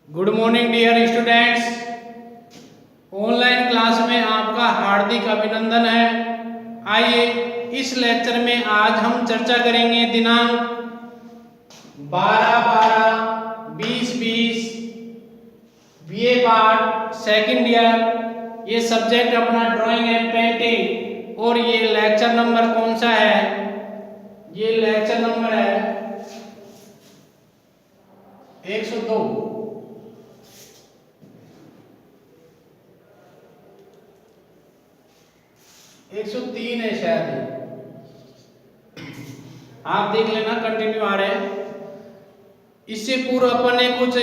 Good morning dear students. Online class में आपका हार्दिक अभिनंदन है। आइए इस लेक्चर में आज हम चर्चा करेंगे दिनांक 12/12/2020 बीए पार्ट सेकंड ईयर। ये सब्जेक्ट अपना ड्राइंग एंड पेंटिंग और ये लेक्चर नंबर कौन सा है? ये लेक्चर नंबर है 102। 103 है शायद। आप देख लेना, कंटिन्यू आ रहे हैं। इससे पूर्व अपन ने कुछ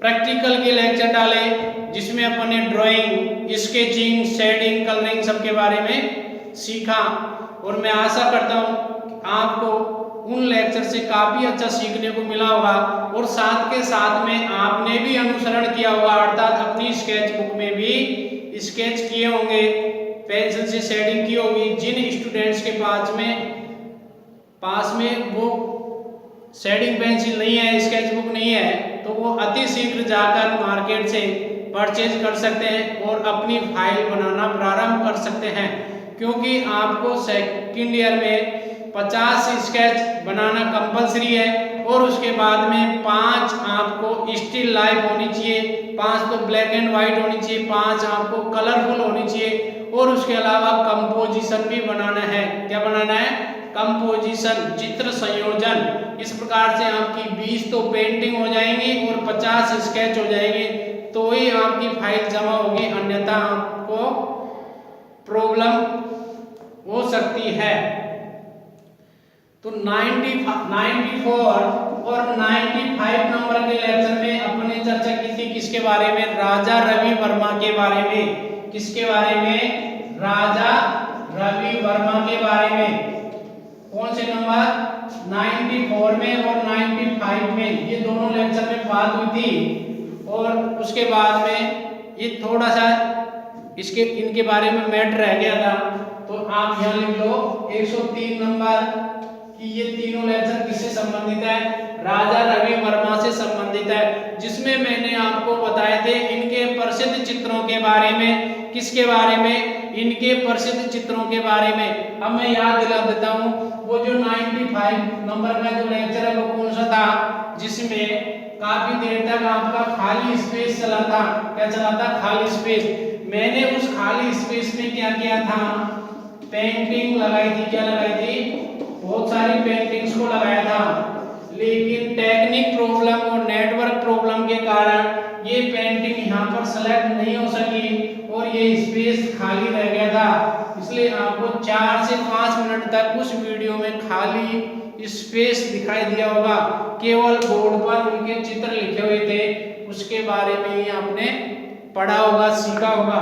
प्रैक्टिकल के लेक्चर डाले जिसमें अपन ने ड्राइंग, स्केचिंग, शेडिंग, कलरिंग सबके बारे में सीखा और मैं आशा करता हूँ आपको उन लेक्चर से काफी अच्छा सीखने को मिला होगा और साथ के साथ में आपने भी अनुसरण किया होगा, अर्थात अपनी स्केच बुक में भी स्केच किए होंगे, पेंसिल से शेडिंग की होगी। जिन स्टूडेंट्स के पास में वो शेडिंग पेंसिल नहीं है, स्केच बुक नहीं है, तो वो अति शीघ्र जाकर मार्केट से परचेज कर सकते हैं और अपनी फाइल बनाना प्रारंभ कर सकते हैं, क्योंकि आपको सेकंड ईयर में 50 स्केच बनाना कंपलसरी है और उसके बाद में 5 आपको स्टिल लाइफ होनी चाहिए, 5 तो ब्लैक एंड व्हाइट होनी चाहिए, 5 आपको कलरफुल होनी चाहिए और उसके अलावा कंपोजिशन भी बनाना है। क्या बनाना है? कंपोजिशन, चित्र संयोजन। इस प्रकार से आपकी 20 तो पेंटिंग हो जाएंगी और 50 स्केच हो जाएंगे, तो ही आपकी फाइल जमा होगी, अन्यथा आपको प्रॉब्लम हो सकती है। तो 94 और 95 नंबर के लेक्चर में अपने चर्चा की थी किसके बारे में? राजा रवि वर्मा के बारे में। किसके बारे में? राजा रवि वर्मा के बारे में। कौन से नंबर? 94 में और 95 में, ये दोनों लेक्चर में बात हुई थी। और उसके बाद में ये थोड़ा सा इनके बारे में मैटर रह गया था, तो आप यहाँ लिख लो 103 नंबर कि ये तीनों लेक्चर किससे संबंधित है? राजा रवि वर्मा से संबंधित है, जिसमें मैंने आपको बताए थे इनके प्रसिद्ध चित्रों के बारे में। किसके बारे में? इनके प्रसिद्ध चित्रों के बारे में। अब मैं याद दिला देता हूँ, वो जो 95 नंबर का जो लेक्चर है वो कौन सा था? जिसमें काफी देर तक आपका खाली स्पेस चला था। क्या चला था? खाली स्पेस। मैंने उस खाली स्पेस में क्या किया था? पेंटिंग लगाई थी। क्या लगाई थी? बहुत सारी पेंटिंग्स को लगाया था, लेकिन टेक्निक प्रॉब्लम और नेटवर्क प्रॉब्लम के कारण ये पेंटिंग यहाँ पर सेलेक्ट नहीं हो सकी और ये स्पेस खाली रह गया था। इसलिए आपको 4 से 5 मिनट तक उस वीडियो में खाली स्पेस दिखाई दिया होगा, केवल बोर्ड पर उनके चित्र लिखे हुए थे, उसके बारे में ही आपने पढ़ा होगा, सीखा होगा।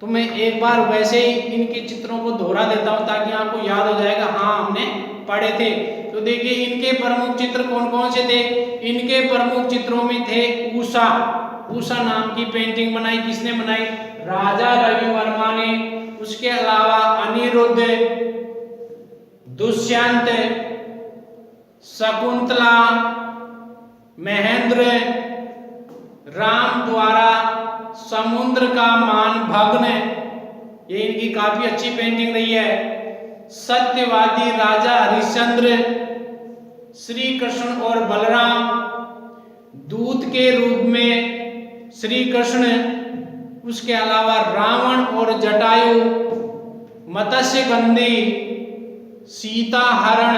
तो मैं एक बार वैसे ही इनके चित्रों को दोहरा देता हूं ताकि आपको याद हो जाएगा, हाँ हमने पढ़े थे। तो देखिए इनके प्रमुख चित्र कौन कौन से थे? इनके प्रमुख चित्रों में थे उषा। उषा नाम की पेंटिंग बनाई। किसने बनाई? राजा रवि वर्मा ने। उसके अलावा अनिरुद्ध, दुष्यंत, शकुंतला, महेंद्र, राम द्वारा समुद्र का मान भग्न, ये इनकी काफी अच्छी पेंटिंग रही है। सत्यवादी राजा हरिश्चंद्र, श्री कृष्ण और बलराम, दूत के रूप में श्री कृष्ण, उसके अलावा रावण और जटायु, मत्स्य गंधी, सीता हरण,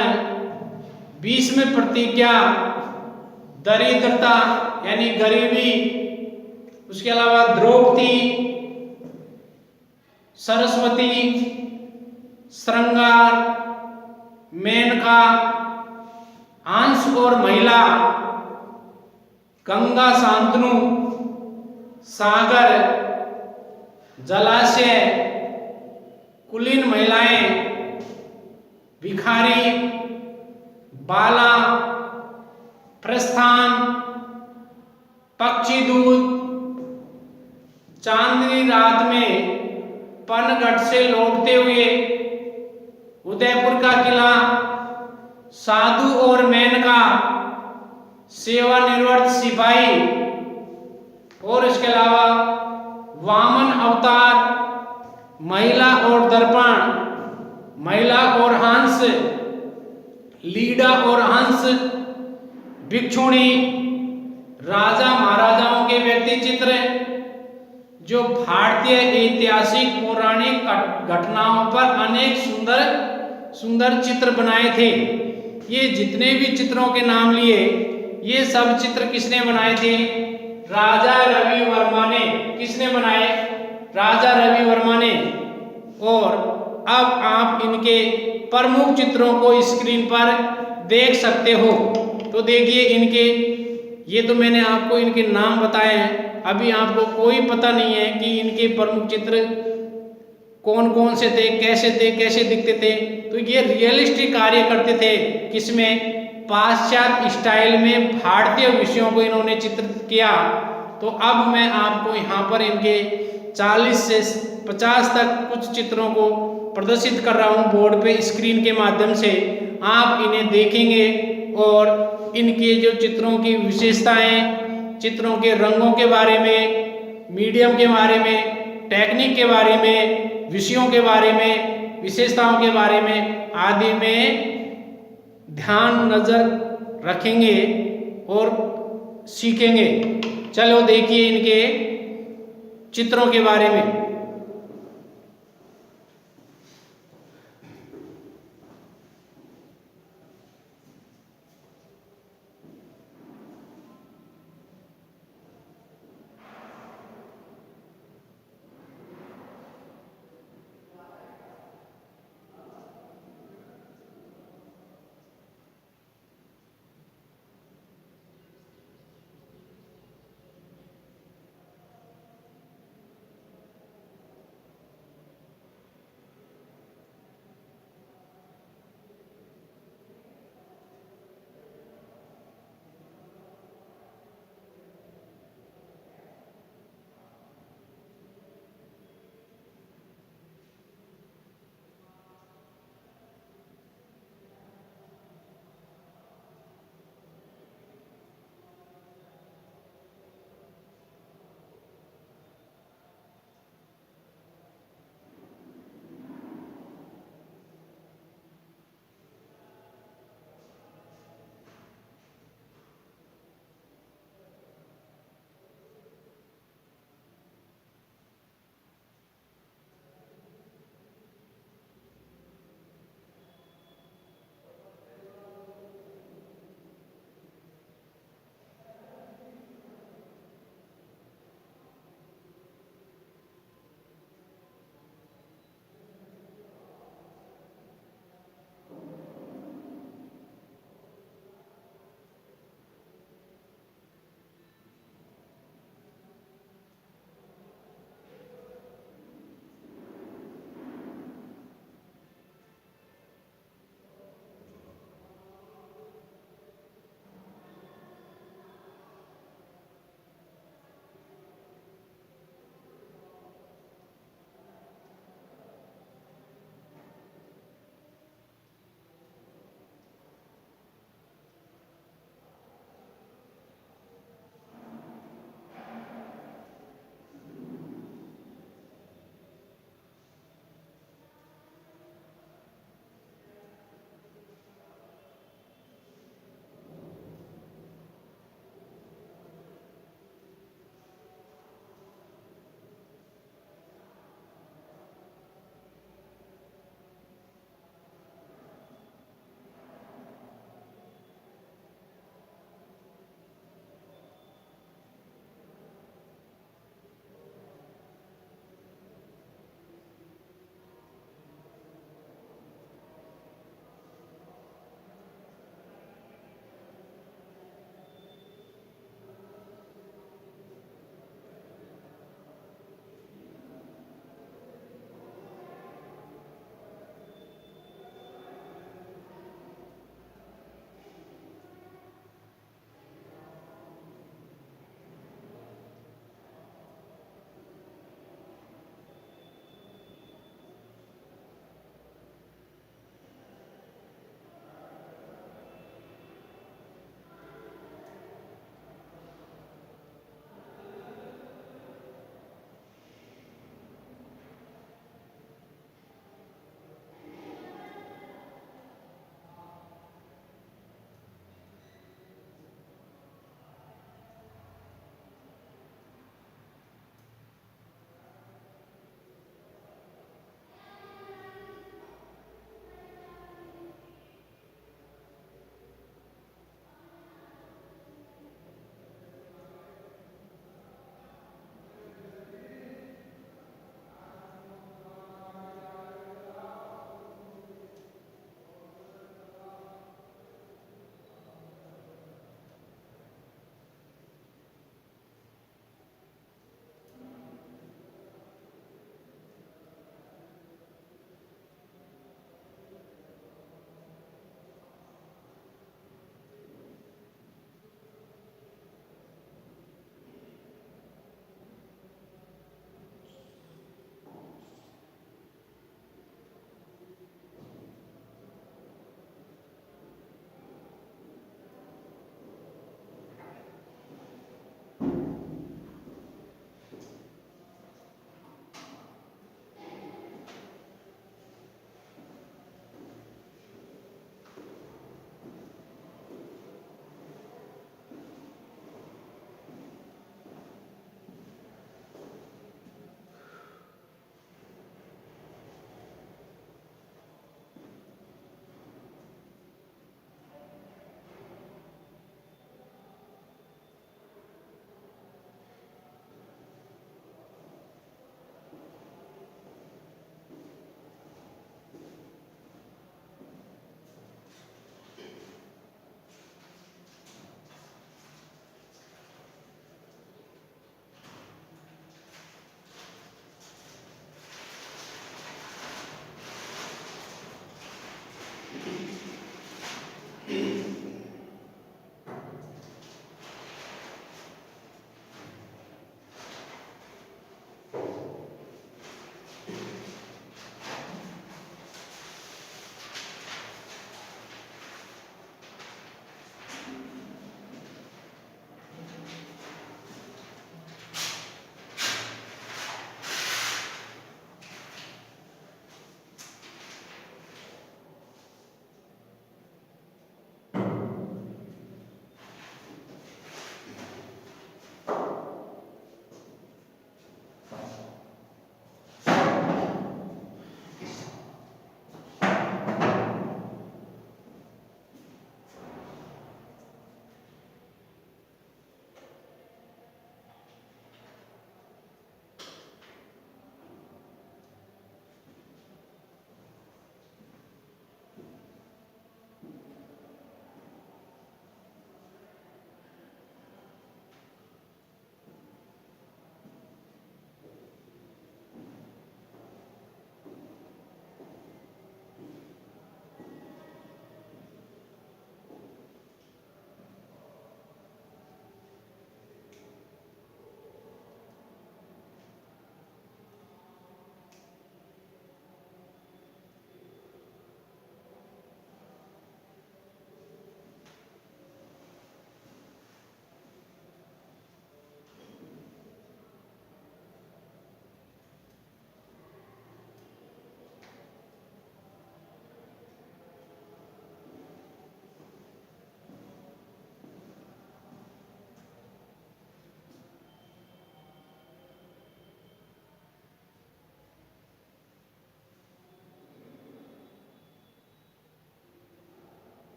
भीष्म प्रतिज्ञा, दरिद्रता यानी गरीबी, उसके अलावा द्रौपदी, सरस्वती, श्रृंगार, मेनका, हंस और महिला, गंगा शांतनु, सागर, जलाशय, कुलीन महिलाएं, भिखारी, बाला, प्रस्थान, पक्षी दूत, चांदनी रात में पनघट से लौटते हुए, उदयपुर का किला, साधु और मेनका, सेवानिवृत्त सिपाही, और इसके अलावा वामन अवतार, महिला और दर्पण, महिला और हंस, लीडा और हंस, भिक्षुणी, राजा महाराजाओं के व्यक्ति चित्र, जो भारतीय ऐतिहासिक पौराणिक घटनाओं पर अनेक सुंदर सुंदर चित्र बनाए थे। ये जितने भी चित्रों के नाम लिए, ये सब चित्र किसने बनाए थे? राजा रवि वर्मा ने। किसने बनाए? राजा रवि वर्मा ने। और अब आप इनके प्रमुख चित्रों को स्क्रीन पर देख सकते हो। तो देखिए इनके, ये तो मैंने आपको इनके नाम बताए हैं। अभी आपको कोई पता नहीं है कि इनके प्रमुख चित्र कौन कौन से थे, कैसे दिखते थे। तो ये रियलिस्टिक कार्य करते थे। किसमें? पाश्चात्य स्टाइल में भारतीय विषयों को इन्होंने चित्रित किया। तो अब मैं आपको यहाँ पर इनके 40 से 50 तक कुछ चित्रों को प्रदर्शित कर रहा हूँ बोर्ड पे, स्क्रीन के माध्यम से। आप इन्हें देखेंगे और इनके जो चित्रों की विशेषताएं, चित्रों के रंगों के बारे में, मीडियम के बारे में, टेक्निक के बारे में, विषयों के बारे में, विशेषताओं के बारे में आदि में ध्यान नजर रखेंगे और सीखेंगे। चलो देखिए इनके चित्रों के बारे में।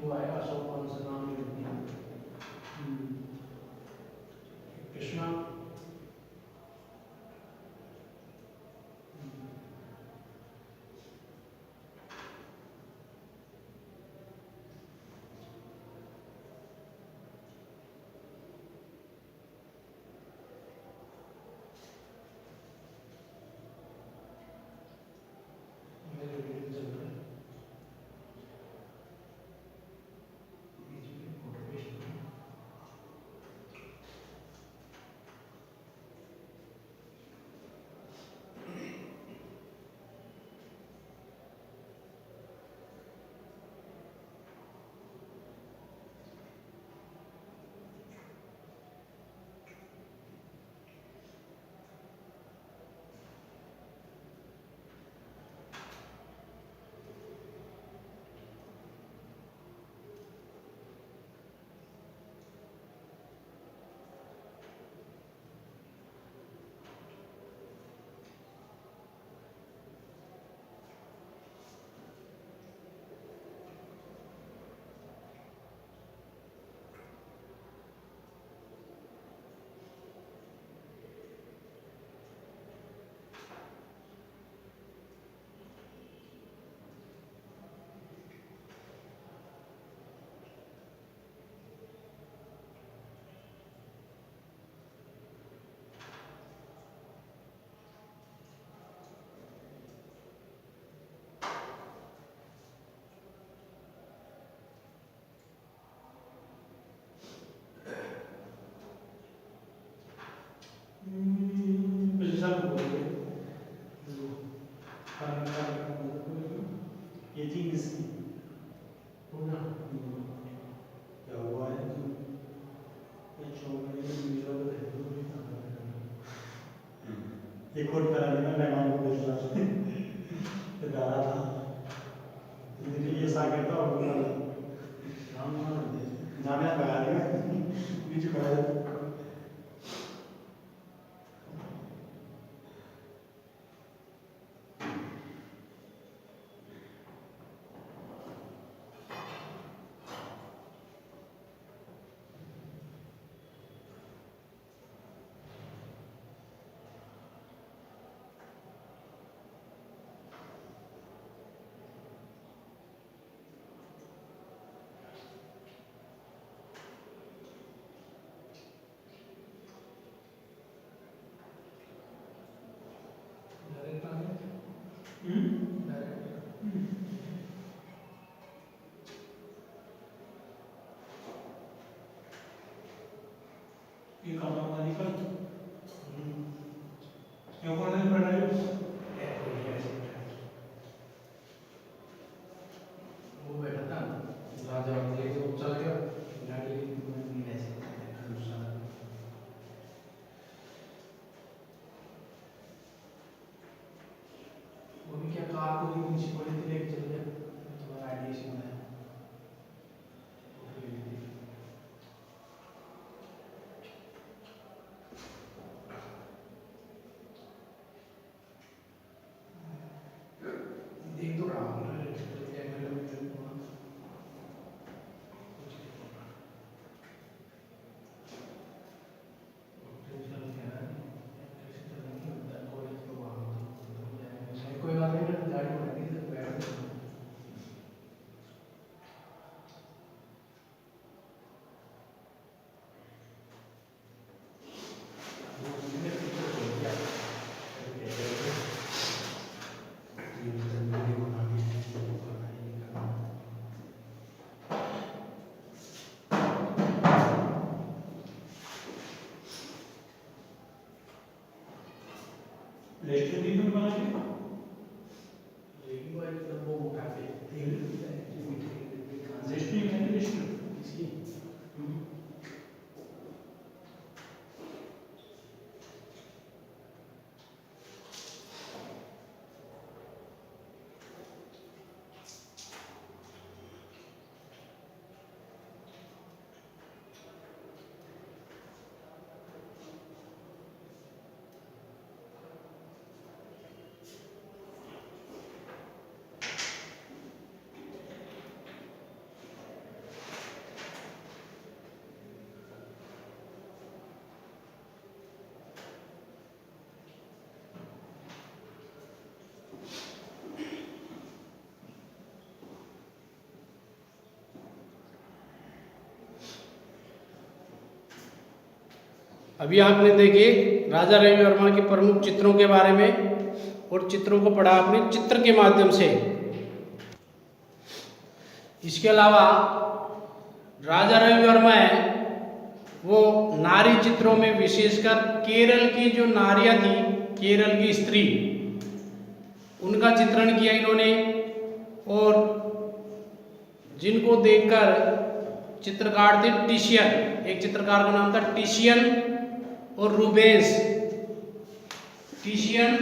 वो है अशोक कौन सा नाम नहीं होती है कृष्णा मेरे वीडियो चल रहा है बीच में फोटो पेस्ट करूँ पिछले साल बोल रहे जो ये थी किसकी होना क्या हुआ है कि ये चौबीस मीटर है तो भी ये कोट कराने में मेहमान को पूछ रहा था तो डरा था इसलिए ये सा करता और बोला नाम जाने लगा दिया बीच में ये काम वाली का ये कौन है पढ़ रहे हो वो बैठा था राजा लेके वो चल गया गाड़ी नहीं ले सकते दूसरा वो भी क्या कार को भी नीचे पड़ी थी लेके चल गया तुम्हारा आईडी से बनाया देख तो रहा हूँ कोई बात नहीं मैं गाड़ी में लगी तो बैठ रेस्टोरेंट भी बना के लेकिन वो एकदम वो काफी रेस्टोरेंट है रेस्टोरेंट इसकी अभी आपने देखे राजा रवि वर्मा के प्रमुख चित्रों के बारे में और चित्रों को पढ़ा आपने चित्र के माध्यम से। इसके अलावा राजा रवि वर्मा है वो नारी चित्रों में विशेषकर केरल की जो नारियां थी, केरल की स्त्री, उनका चित्रण किया इन्होंने। और जिनको देखकर चित्रकार थे टिशियन, एक चित्रकार का नाम था टिशियन और रूबेंस। टिशियन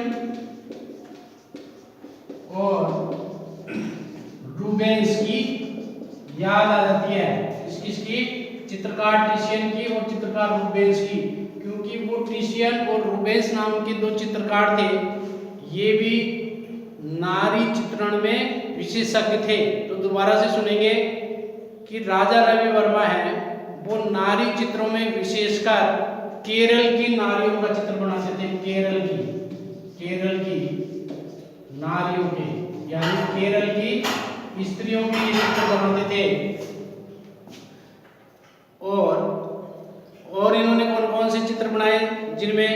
और रूबेंस की याद आ जाती है, किसकी? चित्रकार टिशियन की और चित्रकार रूबेंस की, क्योंकि वो टिशियन और रूबेंस नाम के दो चित्रकार थे, ये भी नारी चित्रण में विशेषज्ञ थे। तो दोबारा से सुनेंगे कि राजा रवि वर्मा है वो नारी चित्रों में विशेषकर केरल की नारियों का चित्र बनाते थे। केरल की नारियों के, यानी केरल की स्त्रियों के ये चित्र बनाते थे। और इन्होंने कौन कौन से चित्र बनाए, जिनमें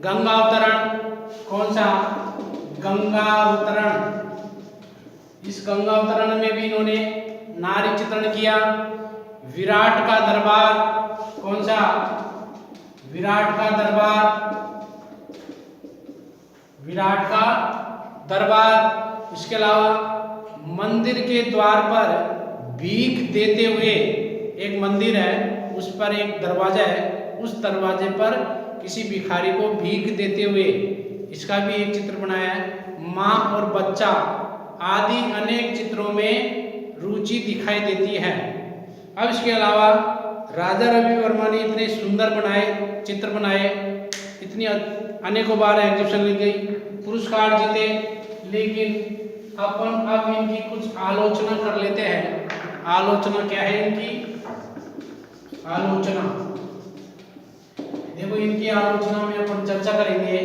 गंगा अवतरण, कौन सा? गंगा अवतरण। इस गंगा अवतरण में भी इन्होंने नारी चित्रण किया। विराट का दरबार, कौन सा? विराट का दरबार। इसके अलावा मंदिर के द्वार पर भीख देते हुए, एक मंदिर है उस पर एक दरवाजा है, उस दरवाजे पर किसी भिखारी को भीख देते हुए, इसका भी एक चित्र बनाया है। माँ और बच्चा आदि अनेक चित्रों में रुचि दिखाई देती है। अब इसके अलावा राजा रवि वर्मा ने इतने सुंदर चित्र बनाए, इतनी अनेकों बार एग्जीबिशन ली गई, पुरस्कार जीते, लेकिन अपन अब इनकी कुछ आलोचना कर लेते हैं। आलोचना क्या है इनकी? आलोचना देखो, इनकी आलोचना में अपन चर्चा करेंगे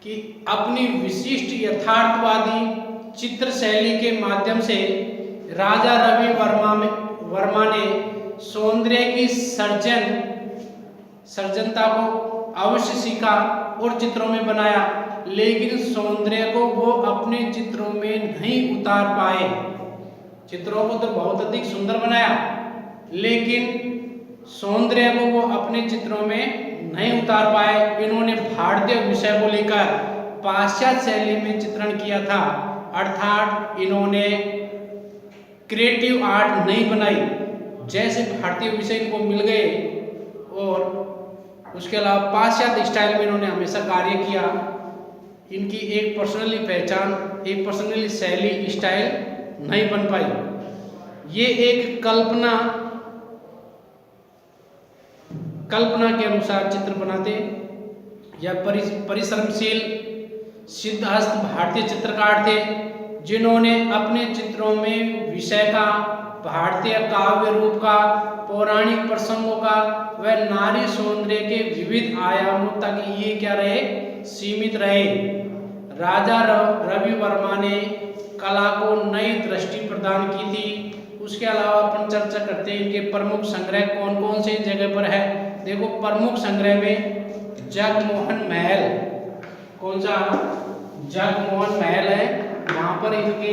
कि अपनी विशिष्ट यथार्थवादी चित्र शैली के माध्यम से राजा रवि वर्मा ने सौंदर्य की सर्जनता को अवश्य सीखा और चित्रों में बनाया, लेकिन सौंदर्य को वो अपने चित्रों में नहीं उतार पाए। चित्रों को तो बहुत अधिक सुंदर बनाया, लेकिन सौंदर्य को वो अपने चित्रों में नहीं उतार पाए। इन्होंने भारतीय विषय को लेकर पाश्चात्य शैली में चित्रण किया था, अर्थात इन्होंने क्रिएटिव आर्ट नहीं बनाई। जैसे भारतीय विषय इनको मिल गए और उसके अलावा पाश्चात्य स्टाइल में इन्होंने हमेशा कार्य किया। इनकी एक पर्सनली पहचान, एक पर्सनली शैली, स्टाइल नहीं बन पाई। ये एक कल्पना के अनुसार चित्र बनाते या परिश्रमशील सिद्धहस्त भारतीय चित्रकार थे, जिन्होंने अपने चित्रों में विषय का, भारतीय काव्य रूप का, पौराणिक प्रसंगों का व नारी सौंदर्य के विविध आयामों तक ये क्या रहे? सीमित रहे। राजा रवि वर्मा ने कला को नई दृष्टि प्रदान की थी। उसके अलावा अपन चर्चा करते हैं इनके प्रमुख संग्रह कौन कौन से जगह पर है। देखो, प्रमुख संग्रह में जगमोहन महल, कौन सा? जगमोहन महल है, वहां पर इनके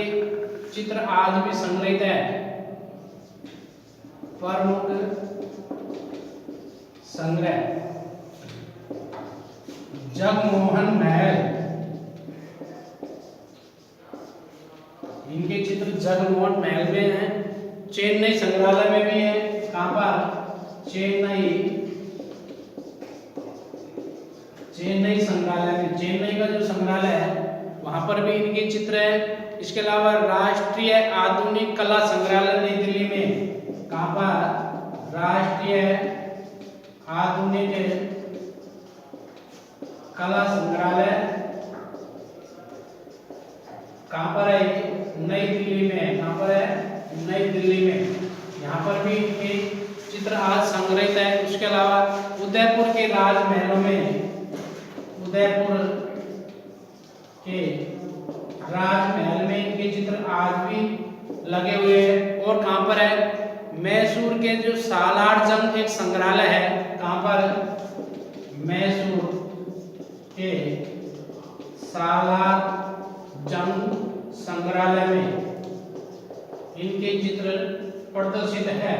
चित्र आज भी संग्रहित है। प्रमुख संग्रह जगमोहन महल, इनके चित्र जगमोहन महल में हैं। चेन्नई संग्रहालय में भी है। कहां पर? चेन्नई संग्रहालय में, चेन्नई का जो संग्रहालय है वहां पर भी इनके चित्र है। इसके अलावा राष्ट्रीय आधुनिक कला संग्रहालय नई दिल्ली में, कहां पर? राष्ट्रीय आधुनिक कला संग्रहालय कहां पर है? नई दिल्ली में। कहां पर है? नई दिल्ली में। यहाँ पर भी इनके चित्र आज संग्रहित है। उसके अलावा उदयपुर के राजमहलों में, उदयपुर के राजमहल में इनके चित्र आज भी लगे हुए हैं। और कहां पर है? मैसूर के जो सालार जंग एक संग्रहालय है, कहां पर? मैसूर के सालार जंग संग्रहालय में इनके चित्र प्रदर्शित है।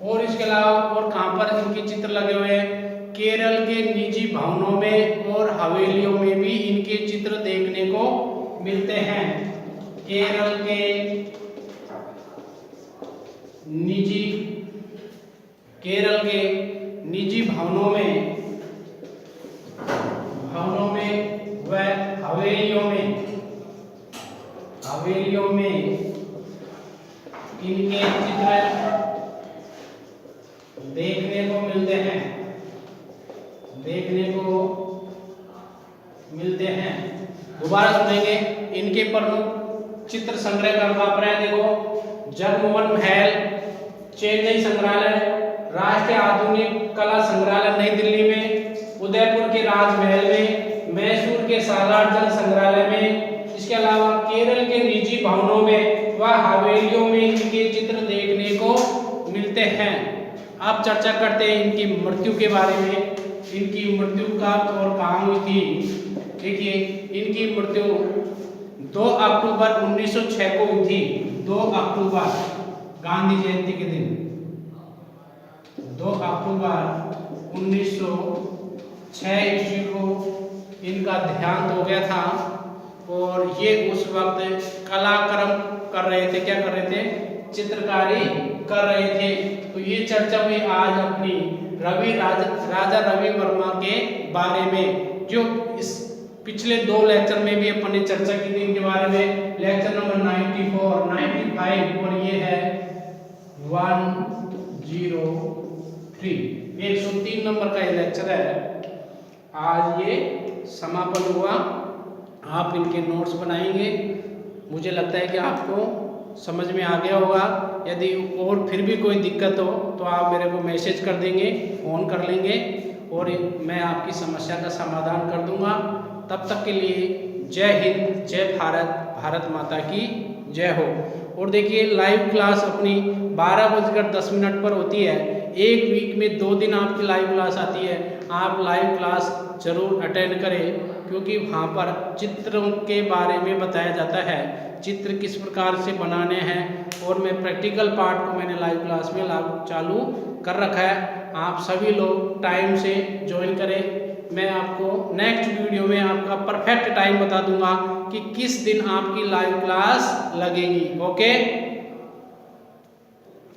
और इसके अलावा और कहाँ पर इनके चित्र लगे हुए हैं? केरल के निजी भवनों में और हवेलियों में भी इनके चित्र देखने को मिलते हैं। केरल के निजी भवनों में व हवेलियों में इनके चित्र देखने को मिलते हैं। दोबारा सुनेंगे। इनके प्रमुख चित्र संग्रह कहाँ पर है? देखो, जगमोहन महल चेन्नई संग्रहालय, राष्ट्रीय आधुनिक कला संग्रहालय नई दिल्ली में, उदयपुर के राजमहल में, मैसूर के सालार जंग संग्रहालय में। इसके अलावा केरल के निजी भवनों में व हवेलियों में इनके चित्र देखने को मिलते हैं। अब चर्चा करते हैं इनकी मृत्यु के बारे में। इनकी मृत्यु कब और कहाँ हुई थी? देखिए, इनकी मृत्यु 2 अक्टूबर 1906 को हुई थी। 2 अक्टूबर गांधी जयंती के दिन 2 अक्टूबर 1906 ईस्वी को इनका देहांत हो गया था। और ये उस वक्त कलाक्रम कर रहे थे। क्या कर रहे थे? चित्रकारी कर रहे थे। तो ये चर्चा हुई आज अपनी राजा रवि वर्मा के बारे में, जो इस पिछले 2 लेक्चर में भी अपन ने चर्चा की थी इनके बारे में। लेक्चर नंबर 94, 95 और ये है 103, 103 नंबर का ये लेक्चर है। आज ये समापन हुआ। आप इनके नोट्स बनाएंगे। मुझे लगता है कि आपको समझ में आ गया होगा। यदि और फिर भी कोई दिक्कत हो तो आप मेरे को मैसेज कर देंगे, फ़ोन कर लेंगे और मैं आपकी समस्या का समाधान कर दूंगा। तब तक के लिए जय हिंद, जय भारत, भारत माता की जय हो। और देखिए, लाइव क्लास अपनी 12:10 पर होती है। एक वीक में 2 दिन आपकी लाइव क्लास आती है। आप लाइव क्लास जरूर अटेंड करें, क्योंकि वहाँ पर चित्रों के बारे में बताया जाता है, चित्र किस प्रकार से बनाने हैं। और मैं प्रैक्टिकल पार्ट को मैंने लाइव क्लास में चालू कर रखा है। आप सभी लोग टाइम से ज्वाइन करें। मैं आपको नेक्स्ट वीडियो में आपका परफेक्ट टाइम बता दूंगा कि किस दिन आपकी लाइव क्लास लगेगी। ओके।